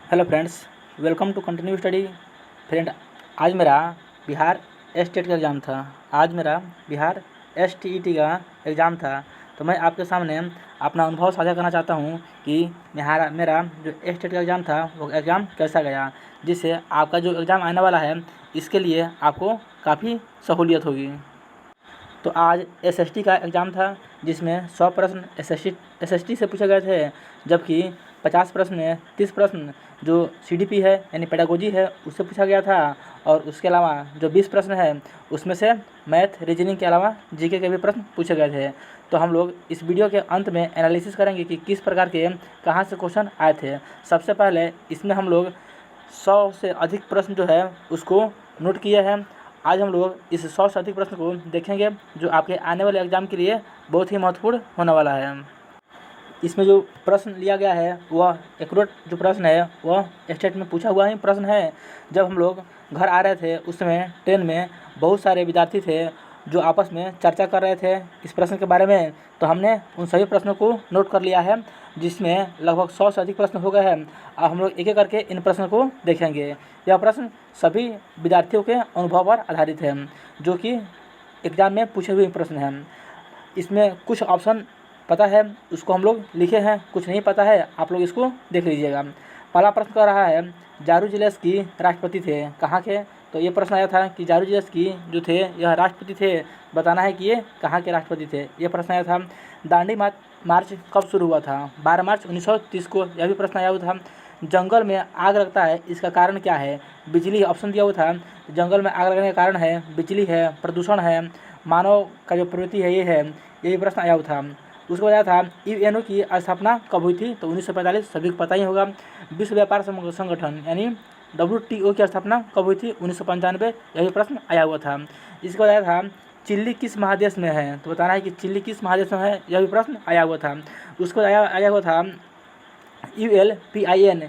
Hello friends, welcome to continue study. Friend, आज मेरा Bihar state का एग्ज़ाम था। आज मेरा बिहार STET का एग्ज़ाम था। तो मैं आपके सामने अपना अनुभव साझा करना चाहता हूँ कि मेरा जो स्टेट का एग्ज़ाम था वो एग्ज़ाम कैसा गया, जिससे आपका जो एग्ज़ाम आने वाला है इसके लिए आपको काफ़ी सहूलियत होगी। तो आज SST का एग्ज़ाम था, जिसमें 100 प्रश्न SST से पूछे गए थे, जबकि 50 प्रश्न में 30 प्रश्न जो CDP है यानी पेडागोजी है उससे पूछा गया था। और उसके अलावा जो 20 प्रश्न है उसमें से मैथ, रीजनिंग के अलावा GK के भी प्रश्न पूछे गए थे। तो हम लोग इस वीडियो के अंत में एनालिसिस करेंगे कि किस प्रकार के कहाँ से क्वेश्चन आए थे। सबसे पहले इसमें हम लोग 100 से अधिक प्रश्न जो है उसको नोट किए हैं। आज हम लोग इस 100 से अधिक प्रश्न को देखेंगे, जो आपके आने वाले एग्ज़ाम के लिए बहुत ही महत्वपूर्ण होने वाला है। इसमें जो प्रश्न लिया गया है वह एक्यूरेट जो प्रश्न है वह स्टेट में पूछा हुआ ही प्रश्न है। जब हम लोग घर आ रहे थे उस समय ट्रेन में बहुत सारे विद्यार्थी थे जो आपस में चर्चा कर रहे थे इस प्रश्न के बारे में। तो हमने उन सभी प्रश्नों को नोट कर लिया है, जिसमें लगभग 100 से अधिक प्रश्न हो गए हैं। अब हम लोग एक एक करके इन प्रश्नों को देखेंगे। यह प्रश्न सभी विद्यार्थियों के अनुभव पर आधारित है, जो कि एग्ज़ाम में पूछे हुए प्रश्न हैं। इसमें कुछ ऑप्शन पता है उसको हम लोग लिखे हैं, कुछ नहीं पता है आप लोग इसको देख लीजिएगा। पहला प्रश्न कर रहा है, जारूजिलस की राष्ट्रपति थे कहाँ के। तो ये प्रश्न आया था कि जारूजिलस की जो थे यह राष्ट्रपति थे, बताना है कि ये कहाँ के राष्ट्रपति थे। ये प्रश्न आया था। दांडी मार्च कब शुरू हुआ था? 12 मार्च 1930 को। यह भी प्रश्न आया हुआ था। जंगल में आग लगता है, इसका कारण क्या है? बिजली ऑप्शन दिया हुआ था। जंगल में आग लगने का कारण है बिजली है, प्रदूषण है, मानव का जो प्रवृत्ति है ये है। यही प्रश्न आया हुआ था। उसको बताया था UNO की स्थापना कब हुई थी? तो 1945, सभी को पता ही होगा। विश्व व्यापार संगठन यानी WTO की स्थापना कब हुई थी? 1995। यही प्रश्न आया हुआ था। इसको बताया था चिल्ली किस महादेश में है? तो बताना है कि चिल्ली किस महादेश में है। यह भी प्रश्न आया हुआ था। उसको आया हुआ था ULPIN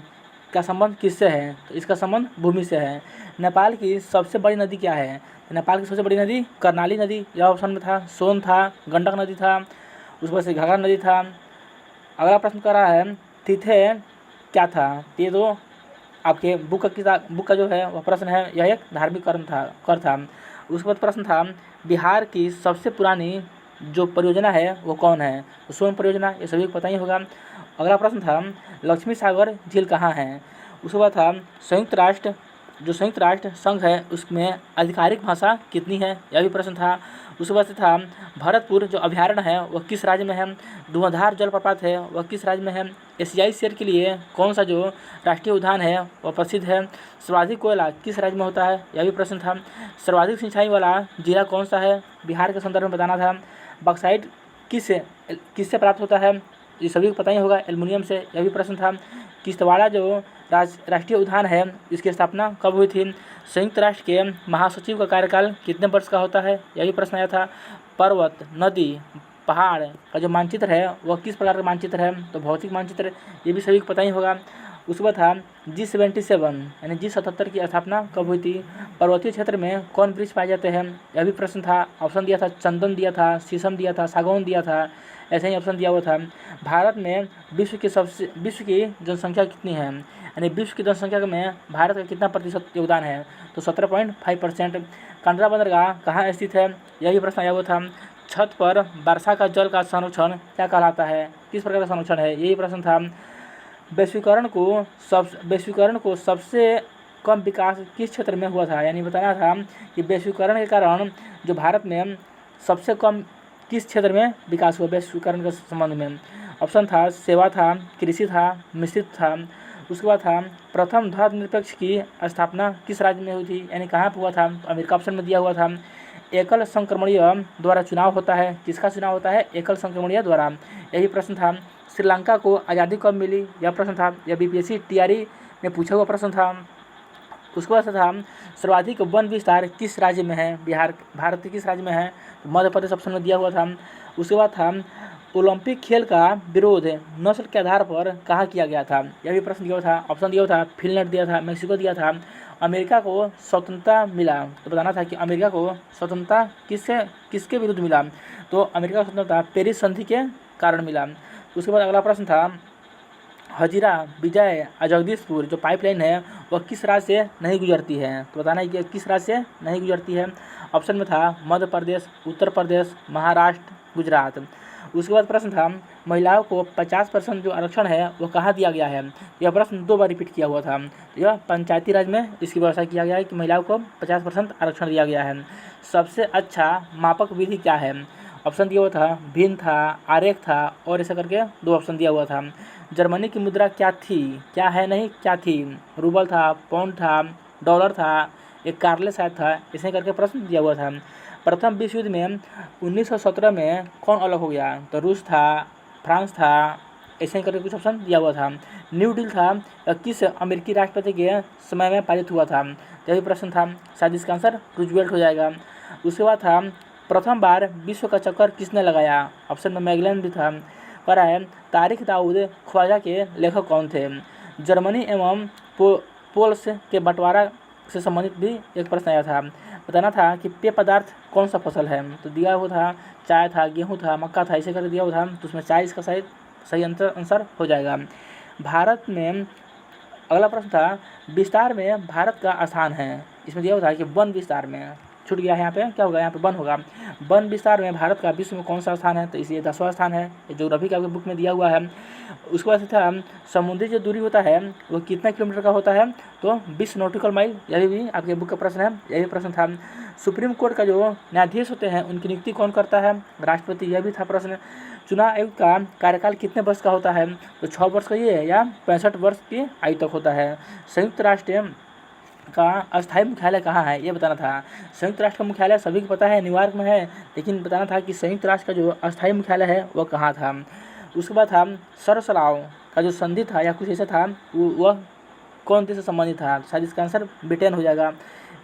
का संबंध किससे है? तो इसका संबंध भूमि से है। नेपाल की सबसे बड़ी नदी क्या है? तो नेपाल की सबसे बड़ी नदी कर्णाली नदी, यह ऑप्शन में था। सोन था, गंडक नदी था, उसके बाद से घाघरा नदी था। अगला प्रश्न कर रहा है, तिथे क्या था? ये तो आपके बुक का जो है वह प्रश्न है। यह एक धार्मिक कर था। उसके बाद प्रश्न था, बिहार की सबसे पुरानी जो परियोजना है वो कौन है? तो सोन परियोजना, ये सभी को पता ही होगा। अगला प्रश्न था, लक्ष्मी सागर झील कहाँ है? उसके बाद था, संयुक्त राष्ट्र संघ है उसमें आधिकारिक भाषा कितनी है? यह भी प्रश्न था। उसके बाद से था, भरतपुर जो अभयारण्य है वह किस राज्य में है? धुआंधार जलप्रपात है वह किस राज्य में है? एशियाई शेर के लिए कौन सा जो राष्ट्रीय उद्यान है वह प्रसिद्ध है? सर्वाधिक कोयला किस राज्य में होता है? यह भी प्रश्न था। सर्वाधिक सिंचाई वाला जिला कौन सा है? बिहार के संदर्भ में बताना था। बॉक्साइट किससे प्राप्त होता है? ये सभी को पता ही होगा, एल्युमिनियम से। यह भी प्रश्न था। किश्तवाड़ जो राष्ट्रीय उद्यान है इसकी स्थापना कब हुई थी? संयुक्त राष्ट्र के महासचिव का कार्यकाल कितने वर्ष का होता है? यह भी प्रश्न आया था। पर्वत, नदी, पहाड़ का जो मानचित्र है वह किस प्रकार का मानचित्र है? तो भौतिक मानचित्र। ये भी सभी को पता ही होगा। उसके बाद था, G77 यानी G77 की स्थापना कब हुई थी? पर्वतीय क्षेत्र में कौन वृक्ष पाए जाते हैं? यह भी प्रश्न था। ऑप्शन दिया था, चंदन दिया था, शीशम दिया था, सागौन दिया था, ऐसे ही ऑप्शन दिया हुआ था। भारत में विश्व की जनसंख्या कितनी है? यानी विश्व की जनसंख्या में भारत का कितना प्रतिशत योगदान है? तो 17.5%। कांडला बंदरगाह कहाँ स्थित है? यह भी प्रश्न आया हुआ था। छत पर वर्षा का जल का संरक्षण क्या कहलाता है? किस प्रकार का संरक्षण है? यही प्रश्न था। वैश्वीकरण को सबसे कम विकास किस क्षेत्र में हुआ था? यानी बताना था कि वैश्वीकरण के कारण जो भारत में सबसे कम किस क्षेत्र में विकास हुआ वैश्वीकरण के संबंध में? ऑप्शन था सेवा था, कृषि था, मिश्रित था। उसके बाद था, प्रथम धर्मनिरपेक्ष की स्थापना किस राज्य में हुई थी? यानी कहाँ पर हुआ था? अमेरिका ऑप्शन में दिया हुआ था। एकल संक्रमणीय द्वारा चुनाव होता है, किसका चुनाव होता है? एकल संक्रमणीय द्वारा। यही प्रश्न था। श्रीलंका को आज़ादी कब मिली? यह प्रश्न था। यह BPSC TRE में पूछा हुआ प्रश्न था। उसके बाद से था, सर्वाधिक वन विस्तार किस राज्य में है? भारत के किस राज्य में है? मध्य प्रदेश ऑप्शन में दिया हुआ था। उसके बाद था, ओलंपिक खेल का विरोध नस्ल के आधार पर कहाँ किया गया था? यह भी प्रश्न दिया हुआ था। ऑप्शन दिया हुआ था, फिनलैंड दिया था, मेक्सिको दिया था। अमेरिका को स्वतंत्रता मिला, तो बताना था कि अमेरिका को स्वतंत्रता किसके विरुद्ध मिला? तो अमेरिका को स्वतंत्रता पेरिस संधि के कारण मिला। उसके बाद अगला प्रश्न था, हजीरा, विजय, जगदीशपुर जो पाइपलाइन है वह किस राज्य से नहीं गुजरती है? तो बताना है कि किस राज्य से नहीं गुजरती है। ऑप्शन में था मध्य प्रदेश, उत्तर प्रदेश, महाराष्ट्र, गुजरात। उसके बाद प्रश्न था महिलाओं को 50% जो आरक्षण है वो कहाँ दिया गया है? यह प्रश्न 2 बार रिपीट किया हुआ था। यह पंचायती राज में इसकी व्यवस्था किया गया है कि महिलाओं को 50% आरक्षण दिया गया है। सबसे अच्छा मापक विधि क्या है? ऑप्शन दिया हुआ था भिन्न था, आरेख था और ऐसा करके 2 ऑप्शन दिया हुआ था। जर्मनी की मुद्रा क्या थी? क्या है नहीं क्या थी? रूबल था, पाउंड था, डॉलर था, एक कार्ले शायद था, ऐसे करके प्रश्न दिया हुआ था। प्रथम विश्व युद्ध में 1917 में कौन अलग हो गया? तो रूस था, फ्रांस था, ऐसे करके कुछ ऑप्शन दिया हुआ था। न्यू डील था किस अमेरिकी राष्ट्रपति के समय में पारित हुआ था? यह भी प्रश्न था, शायद इसका आंसर रूजवेल्ट हो जाएगा। उसके बाद था प्रथम बार विश्व का चक्कर किसने लगाया? ऑप्शन में मैगेलन भी था। कह रहा है तारिक दाऊद ख्वाजा के लेखक कौन थे? जर्मनी एवं पोल्स के बंटवारा से संबंधित भी एक प्रश्न आया था। बताना था कि पेय पदार्थ कौन सा फसल है? तो दिया हुआ था चाय था, गेहूँ था, मक्का था, ऐसे करके दिया हुआ था। तो उसमें चाय इसका सही आंसर हो जाएगा। भारत में अगला प्रश्न था विस्तार में भारत का स्थान है। इसमें दिया हुआ था कि वन विस्तार में, छूट गया है यहाँ पे, क्या होगा यहाँ पे वन होगा। वन विस्तार में भारत का विश्व में कौन सा स्थान है? तो इसलिए 10वां स्थान है, ज्योग्राफी का बुक में दिया हुआ है। उसके बाद था समुद्री जो दूरी होता है वो कितना किलोमीटर का होता है? तो 20 नॉटिकल माइल। यही भी आपके बुक का प्रश्न है, यही प्रश्न था। सुप्रीम कोर्ट का जो न्यायाधीश होते हैं उनकी नियुक्ति कौन करता है? राष्ट्रपति। यह भी था प्रश्न। चुनाव आयोग का कार्यकाल कितने वर्ष का होता है? तो 6 वर्ष का ये है या 65 वर्ष की आयु तक होता है। संयुक्त राष्ट्र का अस्थायी मुख्यालय कहाँ है? ये बताना था। संयुक्त राष्ट्र का मुख्यालय सभी को पता है न्यूयॉर्क में है, लेकिन बताना था कि संयुक्त राष्ट्र का जो अस्थायी मुख्यालय है वह कहाँ था। उसके बाद था सरसलाव का जो संधि था या कुछ ऐसा था वह कौन देश से संबंधित था? शायद इसका आंसर ब्रिटेन हो जाएगा।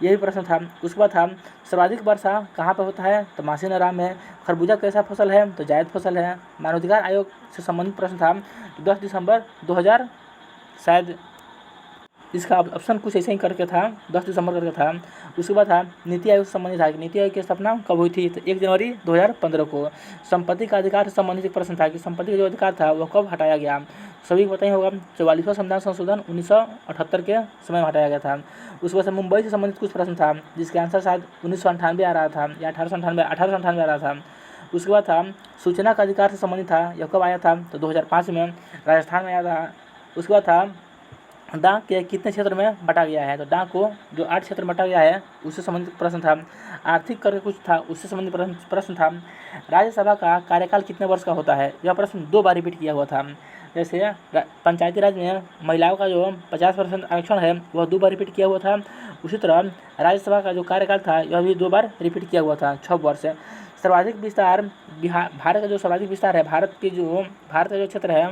यही प्रश्न था। उसके बाद था सर्वाधिक वर्षा कहाँ पर होता है? तो मासीनाराम में। खरबूजा कैसा फसल है? तो जायद फसल है। मानवाधिकार आयोग से संबंधित प्रश्न था 10 दिसंबर 2000, शायद इसका ऑप्शन कुछ ऐसे ही करके था, 10 दिसंबर करके था। उसके बाद था नीति आयोग से संबंधित था कि नीति आयोग की स्थापना कब हुई थी? तो 1 जनवरी 2015 को। संपत्ति का अधिकार से संबंधित एक प्रश्न था कि संपत्ति का जो अधिकार था वह कब हटाया गया? सभी को पता ही होगा, 44वां संविधान संशोधन 1978 के समय में हटाया गया था। उसके बाद से मुंबई से संबंधित कुछ प्रश्न था जिसके आंसर शायद 1998 आ रहा था या 1898 आ रहा था। उसके बाद था सूचना का अधिकार से संबंधित था, यह कब आया था? तो 2005 में राजस्थान में आया था। उसके बाद था डाक के कितने क्षेत्र में बांटा गया है? तो डाक को जो 8 क्षेत्र में बांटा गया है उससे संबंधित प्रश्न था। आर्थिक करके कुछ था, उससे संबंधित प्रश्न था। राज्यसभा का कार्यकाल कितने वर्ष का होता है? यह प्रश्न 2 बार रिपीट किया हुआ था। जैसे पंचायती राज में महिलाओं का जो 50% आरक्षण है वह 2 बार रिपीट किया हुआ था। उसी तरह राज्यसभा का जो कार्यकाल था यह भी 2 बार रिपीट किया हुआ था, 6 वर्ष। सर्वाधिक विस्तार भारत का जो सर्वाधिक विस्तार है, भारत का जो क्षेत्र है,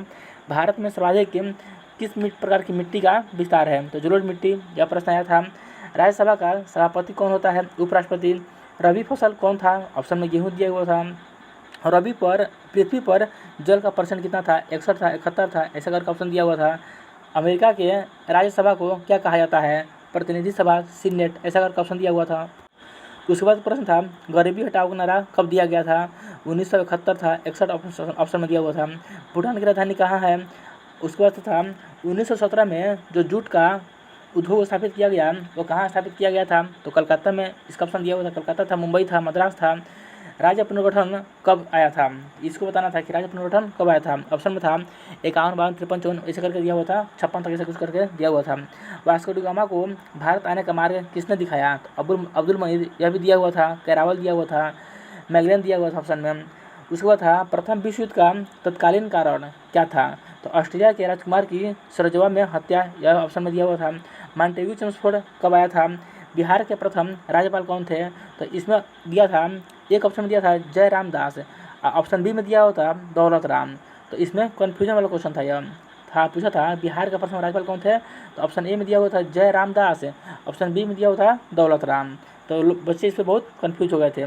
भारत में सर्वाधिक किस प्रकार की मिट्टी का विस्तार है? तो जलोढ़ मिट्टी। यह प्रश्न आया था। राज्यसभा का सभापति कौन होता है? उपराष्ट्रपति। रबी फसल कौन था? ऑप्शन में गेहूँ दिया हुआ था। रबी पर पृथ्वी पर जल का परसेंट कितना था? 61 था, 71 था, ऐसा करके ऑप्शन दिया हुआ था। अमेरिका के राज्यसभा को क्या कहा जाता है? प्रतिनिधि सभा, सीनेट, ऐसा करके ऑप्शन दिया हुआ था। उसके बाद प्रश्न था गरीबी हटाओ का नारा कब दिया गया था? 1971 था, 61 ऑप्शन में दिया हुआ था। भूटान की राजधानी कहाँ है? उसके बाद था 1917 में जो जूट का उद्योग स्थापित किया गया वो कहाँ स्थापित किया गया था? तो कलकत्ता में इसका ऑप्शन दिया हुआ था। कलकत्ता था, मुंबई था, मद्रास था। राज्य पुनर्गठन कब आया था? इसको बताना था कि राज्य पुनर्गठन कब आया था। ऑप्शन में था 51, 52, 53, 54, ऐसे करके दिया हुआ था। 56 तक ऐसा कुछ करके दिया हुआ था। वास्को डी गामा को भारत आने का मार्ग किसने दिखाया? तो अब्दुल मजीद, यह भी दिया हुआ था। कैरावल दिया हुआ था। मैगलेन दिया हुआ था ऑप्शन में। उसके बाद था प्रथम विश्व युद्ध का तत्कालीन कारण क्या था? तो ऑस्ट्रेलिया के राजकुमार की सरजवा में हत्या, यह ऑप्शन में दिया हुआ था। मॉन्टेग्यू चमस्फोर्ड कब आया था? बिहार के प्रथम राज्यपाल कौन थे? तो इसमें दिया था, एक ऑप्शन में दिया था जय राम दास, ऑप्शन बी में दिया हुआ था दौलत राम। तो इसमें कन्फ्यूजन वाला क्वेश्चन था। यह था पूछा था बिहार के प्रथम राज्यपाल कौन थे? तो ऑप्शन ए में दिया हुआ था जय राम दास, ऑप्शन बी में दिया हुआ था दौलत राम। तो बच्चे इस पर बहुत कन्फ्यूज हो गए थे।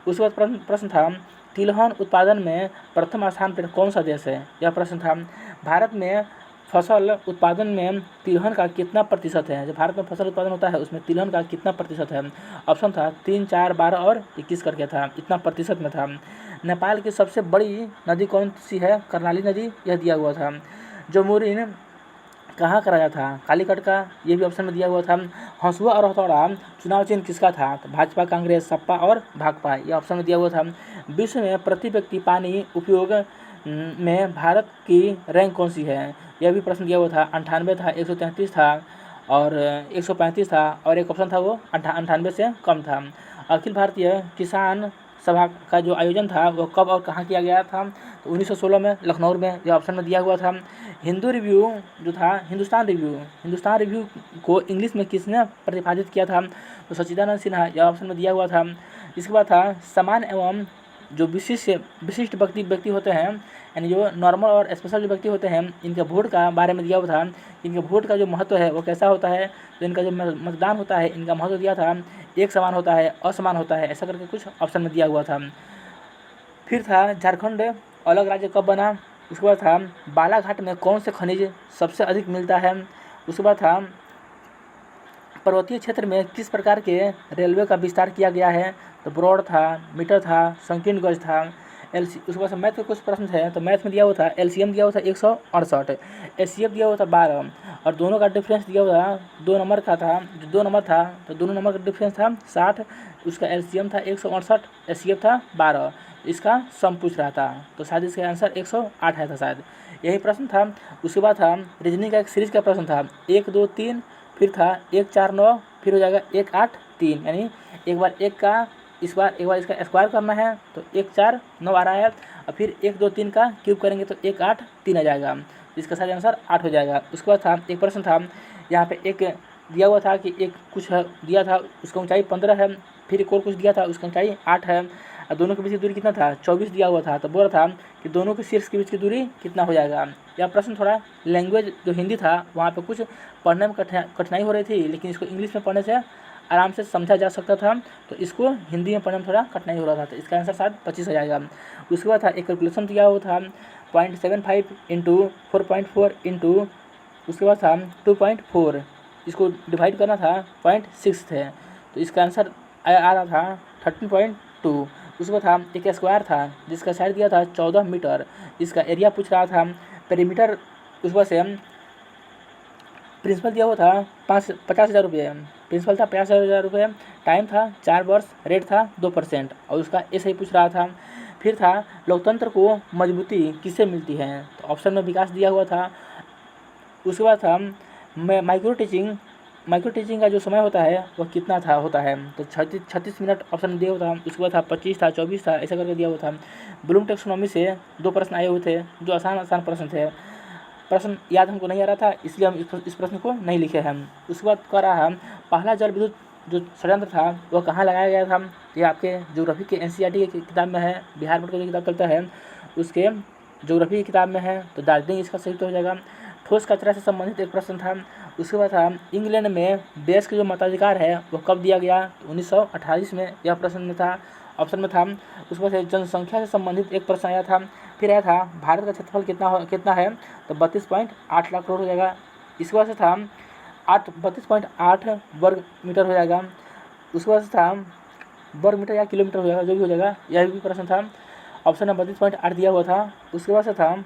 उसके बाद प्रश्न था तिलहन उत्पादन में प्रथम स्थान पर कौन सा देश है? यह प्रश्न था। भारत में फसल उत्पादन में तिलहन का कितना प्रतिशत है? जो भारत में फसल उत्पादन होता है उसमें तिलहन का कितना प्रतिशत है? ऑप्शन था 3, 4, 12 और 21 करके था, इतना प्रतिशत में था। नेपाल की सबसे बड़ी नदी कौन सी है? कर्णाली नदी, यह दिया हुआ था। जमुरीन कहाँ का राजा था? कालीकट का, ये भी ऑप्शन में दिया हुआ था। हंसुआ और हथौड़ा चुनाव चिन्ह किसका था? तो भाजपा, कांग्रेस, सपा और भाकपा, ये ऑप्शन में दिया हुआ था। विश्व में प्रति व्यक्ति पानी उपयोग में भारत की रैंक कौन सी है? यह भी प्रश्न दिया हुआ था। 98 था, 133 था और 135 था, और एक ऑप्शन था वो 98 से कम था। अखिल भारतीय किसान सभा का जो आयोजन था वो कब और कहाँ किया गया था? तो 1916 में लखनऊ में, यह ऑप्शन में दिया हुआ था। हिंदू रिव्यू जो था, हिंदुस्तान रिव्यू को इंग्लिश में किसने प्रतिपादित किया था? तो सच्चिदानंद सिन्हा, यह ऑप्शन में दिया हुआ था। इसके बाद था समान एवं जो विशिष्ट व्यक्ति होते हैं, यानी जो नॉर्मल और स्पेशल जो व्यक्ति होते हैं, इनके वोट का बारे में दिया हुआ था। इनके वोट का जो महत्व है वो कैसा होता है? तो इनका जो मतदान होता है, इनका महत्व दिया था, एक समान होता है, असमान होता है, ऐसा करके कुछ ऑप्शन में दिया हुआ था। फिर था झारखंड अलग राज्य कब बना? उसके बाद था बालाघाट में कौन से खनिज सबसे अधिक मिलता है? उसके बाद था पर्वतीय क्षेत्र में किस प्रकार के रेलवे का विस्तार किया गया है? तो ब्रॉड था, मीटर था, संकीर्ण गज था, उसके बाद मैथ के कुछ प्रश्न थे। तो मैथ में दिया हुआ था LCM दिया हुआ था 168, HCF दिया हुआ था 12, और दोनों का डिफरेंस दिया हुआ था 2 नंबर का था। जो 2 नंबर था तो दोनों नंबर का डिफरेंस था 60, उसका LCM था 168, HCF था 12, इसका सम पूछ रहा था। तो शायद इसका आंसर 108 है था शायद, यही प्रश्न था। उसके बाद था रीजनिंग का एक सीरीज का प्रश्न था 1 2 3, फिर था 1 4 9, फिर हो जाएगा 1 8 3, यानी एक बार एक का एक बार इसका स्क्वायर करना है तो 1 4 9 आ रहा है, और फिर 1 2 3 का क्यूब करेंगे तो 1 8 3 आ जाएगा, इसका सही आंसर 8 हो जाएगा। उसके बाद था एक प्रश्न था, यहाँ पे एक दिया हुआ था कि एक कुछ दिया था उसका ऊंचाई 15 है, फिर एक और कुछ दिया था उसका ऊंचाई 8 है, और दोनों के बीच की दूरी कितना था? 24 दिया हुआ था। तो बोल रहा था कि दोनों के शीर्ष के बीच की दूरी कितना हो जाएगा। यह प्रश्न थोड़ा लैंग्वेज जो हिंदी था वहाँ पे कुछ पढ़ने में कठिनाई हो रही थी, लेकिन इसको इंग्लिश में पढ़ने से आराम से समझा जा सकता था, तो इसको हिंदी में पढ़ने में थोड़ा कठिनाई हो रहा था, तो इसका आंसर शायद 25 हो जाएगा। उसके बाद था एक कैलकुलेशन दिया हुआ था 0.75 इंटू 4.4 इंटू, उसके बाद था 2.4, इसको डिवाइड करना था 0.6 थे, तो इसका आंसर आ रहा था 13.2। उसके बाद था एक स्क्वायर था जिसका साइड दिया था 14 मीटर, इसका एरिया पूछ रहा था, पेरीमीटर उसके बाद से प्रिंसिपल दिया हुआ था 50,000 रुपये, प्रिंसिपल था 50,000 रुपये, टाइम था 4 वर्ष, रेट था 2%, और उसका ऐसे ही पूछ रहा था। फिर था लोकतंत्र को मजबूती किससे मिलती है? तो ऑप्शन में विकास दिया हुआ था। उसके बाद था माइक्रो टीचिंग का जो समय होता है वह कितना होता है? तो 36 मिनट ऑप्शन में दिया हुआ था। उसके बाद था 25 था, 24 था, ऐसा करके दिया हुआ था। ब्लूम टेक्सोनॉमी से 2 प्रश्न आए हुए थे जो आसान प्रश्न थे, प्रश्न याद हमको नहीं आ रहा था, इसलिए हम इस प्रश्न को नहीं लिखे हैं। उसके बाद कह रहा है पहला जल विद्युत जो षड्यंत्र था वह कहाँ लगाया गया था? ये आपके ज्योग्राफी के NCERT की किताब में है, बिहार बोर्ड का जो किताब चलता है उसके ज्योग्राफी की किताब में है, तो दार्जिलिंग इसका सही हो जाएगा। ठोस कचरा से संबंधित एक प्रश्न था। उसके बाद था इंग्लैंड में देश के जो मताधिकार है वो कब दिया गया? तो 1928 में यह प्रश्न में था, ऑप्शन में था। उसके बाद जनसंख्या से संबंधित एक प्रश्न आया था। फिर आया था भारत का क्षेत्रफल कितना है? तो 32.8 लाख करोड़ हो जाएगा। इसके बाद से था 32.8 वर्ग मीटर हो जाएगा। उसके बाद से था वर्ग मीटर या किलोमीटर हो जाएगा, जो भी हो जाएगा, यह भी प्रश्न था। ऑप्शन में 32.8 दिया हुआ था। उसके बाद से था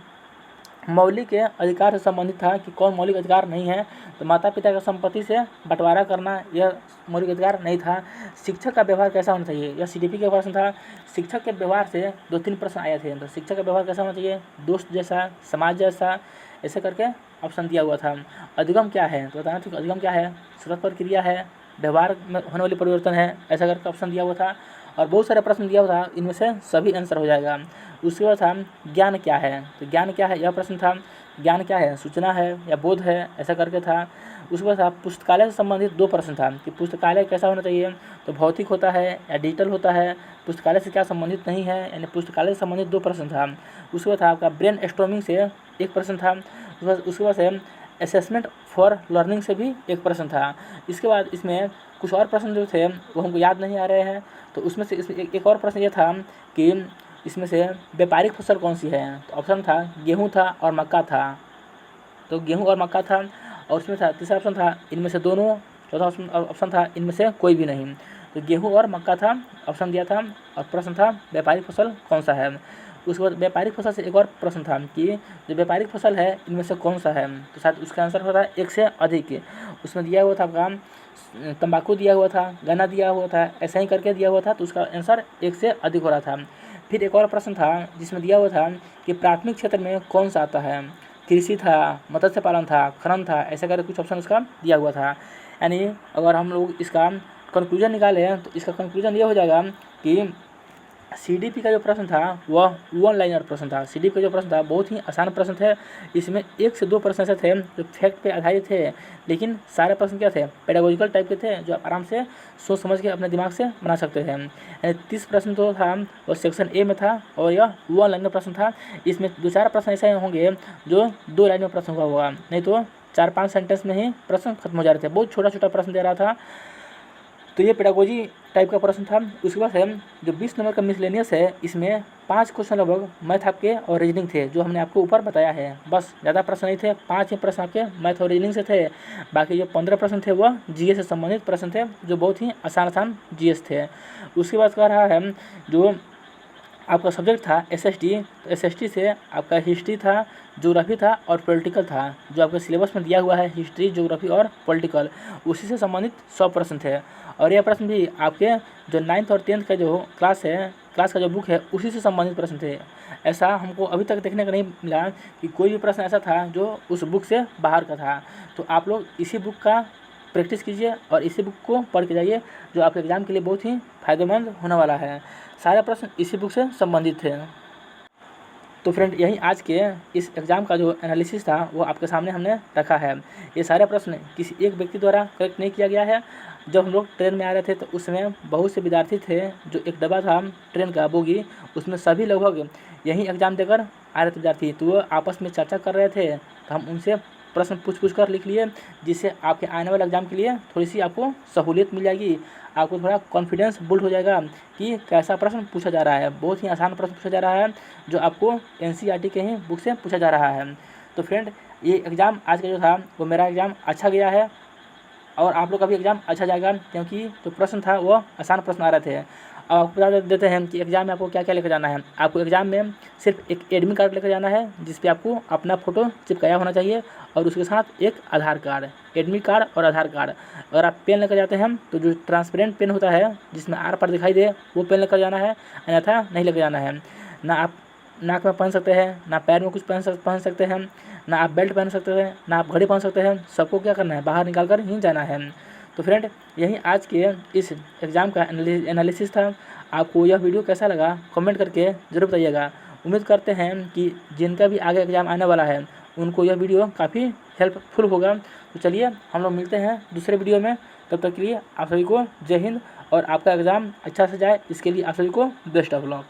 मौलिक अधिकार से संबंधित था कि कौन मौलिक अधिकार नहीं है? तो माता पिता का संपत्ति से बंटवारा करना यह मौलिक अधिकार नहीं था। शिक्षक का व्यवहार कैसा होना चाहिए? यह CDP का प्रश्न था। शिक्षक के व्यवहार से 2-3 प्रश्न आए थे, तो शिक्षक का व्यवहार कैसा होना चाहिए? दोस्त जैसा, समाज जैसा, ऐसे करके ऑप्शन दिया हुआ था। अधिगम क्या है? तो बताना ठीक, अधिगम क्या है? सतत प्रक्रिया है, व्यवहार में होने वाली परिवर्तन है, ऐसा करके ऑप्शन दिया हुआ था। और बहुत सारे प्रश्न दिया हुआ था, इनमें से सभी आंसर हो जाएगा। उसके बाद था ज्ञान क्या है? तो ज्ञान क्या है यह प्रश्न था। ज्ञान क्या है? सूचना है या बोध है, ऐसा करके था। उसके बाद था पुस्तकालय से संबंधित 2 प्रश्न था कि पुस्तकालय कैसा होना चाहिए? तो भौतिक होता है या डिजिटल होता है, पुस्तकालय से क्या संबंधित नहीं है, यानी पुस्तकालय से संबंधित 2 प्रश्न था। उसके बाद था आपका ब्रेन स्टॉर्मिंग से एक प्रश्न था। उसके बाद से असेसमेंट फॉर लर्निंग से भी एक प्रश्न था। इसके बाद इसमें कुछ और प्रश्न जो थे वो हमको याद नहीं आ रहे हैं, तो उसमें से एक और प्रश्न ये था कि इसमें से व्यापारिक फसल कौन सी है? तो ऑप्शन था गेहूं था और मक्का था, तो गेहूं और मक्का था। और उसमें था तीसरा ऑप्शन था इनमें से दोनों, चौथा ऑप्शन था इनमें से कोई भी नहीं। तो गेहूं और मक्का था ऑप्शन दिया था, और प्रश्न था व्यापारिक फसल कौन सा है। उसके बाद व्यापारिक फसल से एक और प्रश्न था कि जो व्यापारिक फसल है इनमें से कौन सा है, तो शायद उसका आंसर होता है एक से अधिक। उसमें दिया हुआ था आपका तंबाकू दिया हुआ था, गन्ना दिया हुआ था, ऐसा ही करके दिया हुआ था, तो उसका आंसर एक से अधिक हो रहा था। फिर एक और प्रश्न था जिसमें दिया हुआ था कि प्राथमिक क्षेत्र में कौन सा आता है, कृषि था, मत्स्य पालन था, खनन था, ऐसा करके कुछ ऑप्शन उसका दिया हुआ था। यानी अगर हम लोग इसका कंक्लूजन निकालें तो इसका कंक्लूजन ये हो जाएगा कि सीडीपी का जो प्रश्न था वह वन लाइनर प्रश्न था। सीडीपी का जो प्रश्न था बहुत ही आसान प्रश्न थे। इसमें 1 से 2 प्रश्न ऐसे थे जो फैक्ट पे आधारित थे, लेकिन सारे प्रश्न क्या थे, पेडागोजिकल टाइप के थे, जो आप आराम से सोच समझ के अपने दिमाग से बना सकते थे। 30 प्रश्न तो था वो सेक्शन ए में था और यह वन लाइनर प्रश्न था। इसमें 2-4 प्रश्न ऐसे होंगे जो 2 लाइन में प्रश्न हुआ होगा, नहीं तो 4-5 सेंटेंस में ही प्रश्न खत्म हो जा रहे थे। बहुत छोटा छोटा प्रश्न दे रहा था, तो ये पेडागोजी टाइप का प्रश्न था। उसके बाद है जो 20 नंबर का मिसलेनियस है, इसमें 5 क्वेश्चन लगभग मैथ आपके और रीजनिंग थे, जो हमने आपको ऊपर बताया है। बस ज़्यादा प्रश्न नहीं थे, 5 ही प्रश्न आपके मैथ और रीजनिंग से थे। बाकी जो 15 प्रश्न थे वह जीएस से संबंधित प्रश्न थे, जो बहुत ही आसान जीएस थे। उसके बाद कह रहा है जो आपका सब्जेक्ट था एसएसटी, तो एसएसटी से आपका हिस्ट्री था, ज्योग्राफी था और पॉलिटिकल था। जो आपके सिलेबस में दिया हुआ है हिस्ट्री, ज्योग्राफी और पॉलिटिकल, उसी से संबंधित 100 प्रश्न थे। और यह प्रश्न भी आपके जो 9th और 10th का जो क्लास का जो बुक है उसी से संबंधित प्रश्न थे। ऐसा हमको अभी तक देखने को नहीं मिला कि कोई भी प्रश्न ऐसा था जो उस बुक से बाहर का था। तो आप लोग इसी बुक का प्रैक्टिस कीजिए और इसी बुक को पढ़ के जाइए, जो आपके एग्ज़ाम के लिए बहुत ही फ़ायदेमंद होने वाला है। सारे प्रश्न इसी बुक से संबंधित थे। तो फ्रेंड, यही आज के इस एग्ज़ाम का जो एनालिसिस था वो आपके सामने हमने रखा है। ये सारे प्रश्न किसी एक व्यक्ति द्वारा करेक्ट नहीं किया गया है। जब हम लोग ट्रेन में आ रहे थे तो उसमें बहुत से विद्यार्थी थे, जो एक डब्बा था ट्रेन का बोगी, उसमें सभी लगभग यही एग्ज़ाम देकर आ रहे थे विद्यार्थी। तो वो आपस में चर्चा कर रहे थे, तो हम उनसे प्रश्न पूछ कर लिख लिए, जिससे आपके आने वाले एग्ज़ाम के लिए थोड़ी सी आपको सहूलियत मिल जाएगी। आपको थोड़ा कॉन्फिडेंस बिल्ड हो जाएगा कि कैसा प्रश्न पूछा जा रहा है। बहुत ही आसान प्रश्न पूछा जा रहा है, जो आपको एनसीईआरटी के ही बुक से पूछा जा रहा है। तो फ्रेंड, ये एग्ज़ाम आज का जो था वो मेरा एग्ज़ाम अच्छा गया है और आप लोग का भी एग्ज़ाम अच्छा जाएगा, क्योंकि जो प्रश्न था वो आसान प्रश्न आ रहे थे। अब आपको बता देते हैं कि एग्ज़ाम में आपको क्या क्या लेकर जाना है। आपको एग्ज़ाम में सिर्फ एक एडमिट कार्ड लेकर जाना है, जिस पे आपको अपना फ़ोटो चिपकाया होना चाहिए और उसके साथ एक आधार कार्ड, एडमिट कार्ड और आधार कार्ड। अगर आप पेन लेकर जाते हैं तो जो ट्रांसपेरेंट पेन होता है जिसमें आर पार दिखाई दे, वो पेन लेकर जाना है, अन्यथा नहीं लेकर जाना है। ना आप नाक में पहन सकते हैं, ना पैर में कुछ पहन सकते हैं, ना आप बेल्ट पहन सकते हैं, ना आप घड़ी पहन सकते हैं। सबको क्या करना है, बाहर निकाल कर ही जाना है। तो फ्रेंड, यही आज के इस एग्ज़ाम का एनालिसिस था। आपको यह वीडियो कैसा लगा कमेंट करके ज़रूर बताइएगा। उम्मीद करते हैं कि जिनका भी आगे एग्ज़ाम आने वाला है उनको यह वीडियो काफ़ी हेल्पफुल होगा। तो चलिए हम लोग मिलते हैं दूसरे वीडियो में। तब तक के लिए आप सभी को जय हिंद और आपका एग्ज़ाम अच्छा से जाए, इसके लिए आप सभी को बेस्ट ऑफ लक।